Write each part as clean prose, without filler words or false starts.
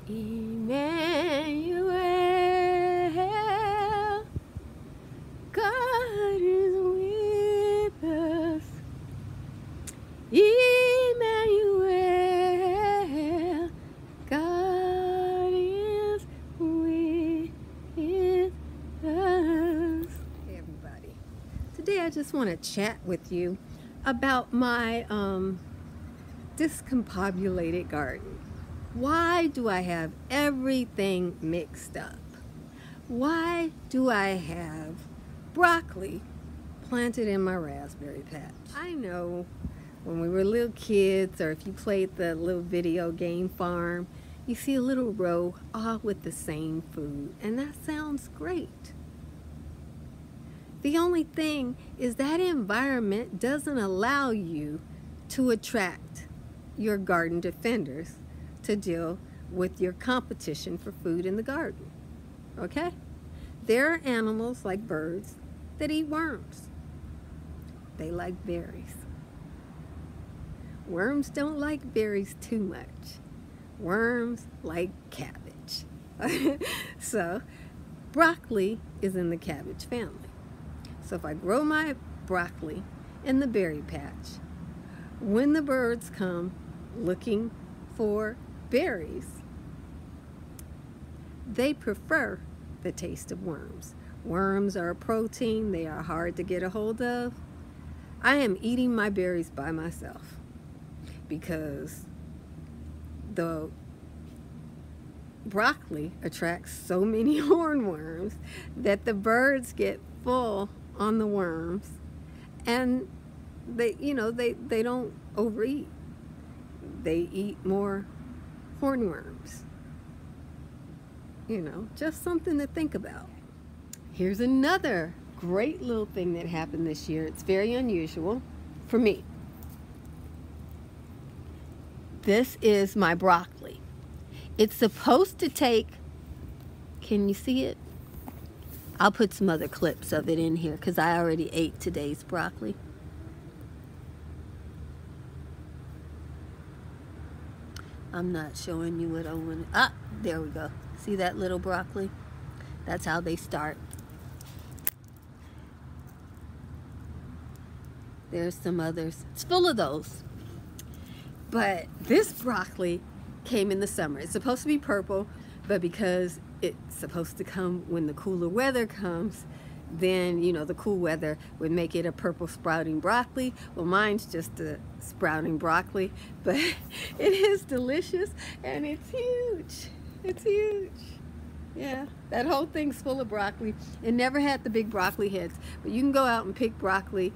Emmanuel, God is with us. Emmanuel, God is with us. Hey everybody. Today I just want to chat with you about my discombobulated garden. Why do I have everything mixed up? Why do I have broccoli planted in my raspberry patch? I know when we were little kids, or if you played the little video game farm, you see a little row all with the same food, and that sounds great. The only thing is that environment doesn't allow you to attract your garden defenders to deal with your competition for food in the garden. Okay? There are animals like birds that eat worms. They like berries. Worms don't like berries too much. Worms like cabbage. So, broccoli is in the cabbage family. So if I grow my broccoli in the berry patch, when the birds come looking for berries, they prefer the taste of worms. Worms are a protein. They are hard to get a hold of. I am eating my berries by myself because the broccoli attracts so many hornworms that the birds get full on the worms, and they don't overeat. They eat more hornworms. Just something to think about. Here's another great little thing that happened this year. It's very unusual for me. This is my broccoli. It's supposed to take, can you see it? I'll put some other clips of it in here because I already ate today's broccoli. I'm not showing you what I want. Ah, there we go. See that little broccoli? That's how they start. There's some others. It's full of those. But this broccoli came in the summer. It's supposed to be purple, but because it's supposed to come when the cooler weather comes, then the cool weather would make it a purple sprouting broccoli. Well, mine's just a sprouting broccoli, but it is delicious and it's huge. It's huge. Yeah, that whole thing's full of broccoli. It never had the big broccoli heads, but you can go out and pick broccoli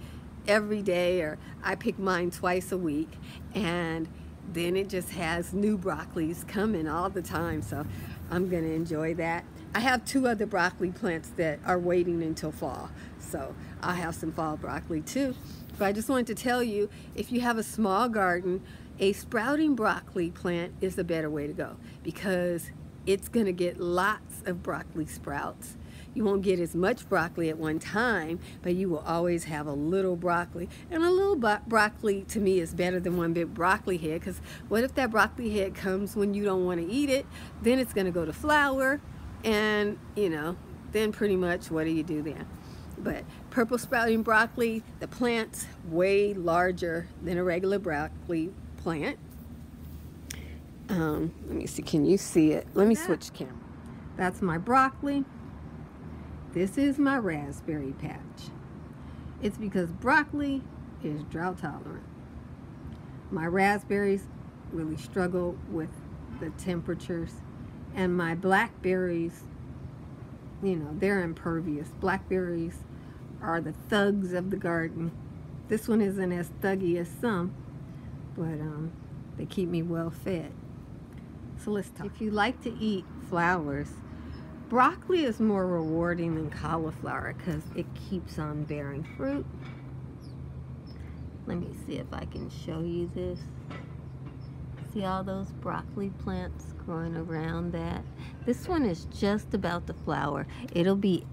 every day, or I pick mine twice a week, and then it just has new broccolis coming all the time, so I'm gonna enjoy that. I have 2 other broccoli plants that are waiting until fall, so I'll have some fall broccoli too. But I just wanted to tell you, if you have a small garden, a sprouting broccoli plant is the better way to go because it's gonna get lots of broccoli sprouts. You won't get as much broccoli at one time, but you will always have a little broccoli. And a little broccoli to me is better than one big broccoli head, because what if that broccoli head comes when you don't want to eat it? Then it's going to go to flower, and then pretty much what do you do then? But purple sprouting broccoli, the plant's way larger than a regular broccoli plant. Let me see, can you see it? Let me switch camera. That's my broccoli. This is my raspberry patch. It's because broccoli is drought tolerant. My raspberries really struggle with the temperatures, and my blackberries, they're impervious. Blackberries are the thugs of the garden. This one isn't as thuggy as some, but they keep me well fed. So let's talk. If you like to eat flowers, broccoli is more rewarding than cauliflower because it keeps on bearing fruit. Let me see if I can show you this. See all those broccoli plants growing around that? This one is just about to flower. It'll be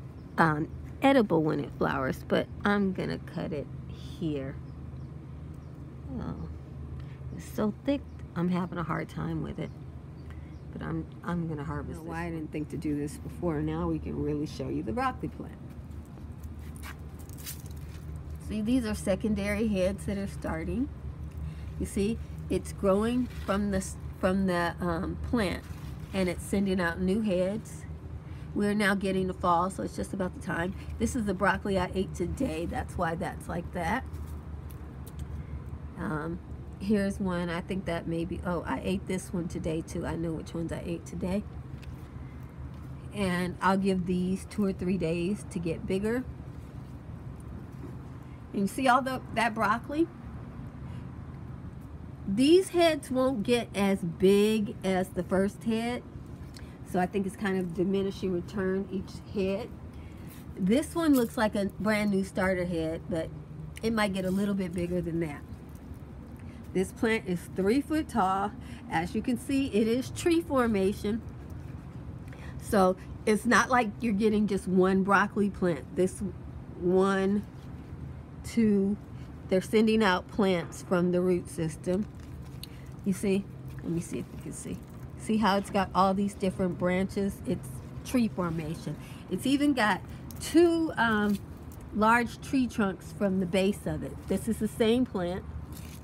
edible when it flowers, but I'm gonna cut it here. Oh, it's so thick, I'm having a hard time with it. But I'm gonna harvest this. Why I didn't think to do this before. Now we can really show you the broccoli plant. See, these are secondary heads that are starting. You see, it's growing from the plant, and it's sending out new heads. We're now getting the fall, so it's just about the time. This is the broccoli I ate today. That's why that's like that. Here's one. I think that maybe, oh, I ate this one today too. I know which ones I ate today. And I'll give these 2 or 3 days to get bigger. And you see all that broccoli? These heads won't get as big as the first head. So I think it's kind of diminishing return each head. This one looks like a brand new starter head, but it might get a little bit bigger than that. This plant is 3 foot tall. As you can see, it is tree formation. So it's not like you're getting just one broccoli plant. This 1, 2, they're sending out plants from the root system. You see? Let me see if you can see. See how it's got all these different branches? It's tree formation. It's even got 2 large tree trunks from the base of it. This is the same plant.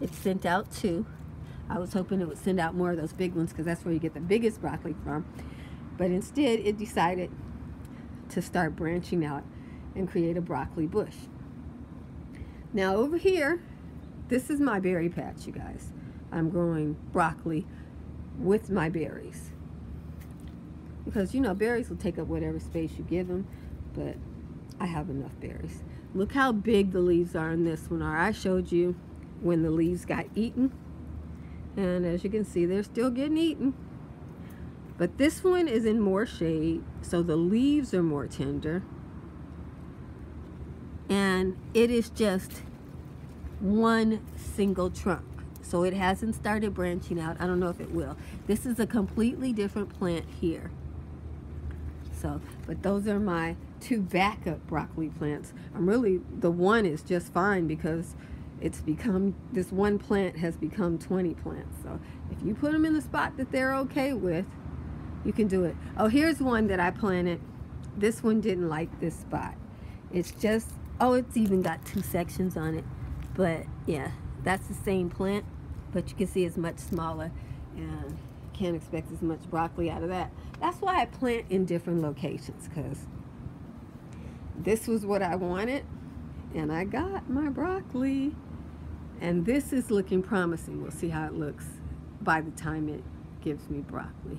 It sent out 2. I was hoping it would send out more of those big ones because that's where you get the biggest broccoli from. But instead, it decided to start branching out and create a broccoli bush. Now over here, this is my berry patch, you guys. I'm growing broccoli with my berries. Because, you know, berries will take up whatever space you give them, but I have enough berries. Look how big the leaves are in this one. I showed you when the leaves got eaten, and as you can see, they're still getting eaten. But this one is in more shade, so the leaves are more tender, and it is just one single trunk, so it hasn't started branching out. I don't know if it will. This is a completely different plant here. So, but those are my 2 backup broccoli plants. The one is just fine because it's become, this one plant has become 20 plants. So if you put them in the spot that they're okay with, you can do it. Oh, here's one that I planted. This one didn't like this spot. It's just, oh, it's even got 2 sections on it. But yeah, that's the same plant, but you can see it's much smaller and can't expect as much broccoli out of that. That's why I plant in different locations, because this was what I wanted and I got my broccoli. And this is looking promising. We'll see how it looks by the time it gives me broccoli.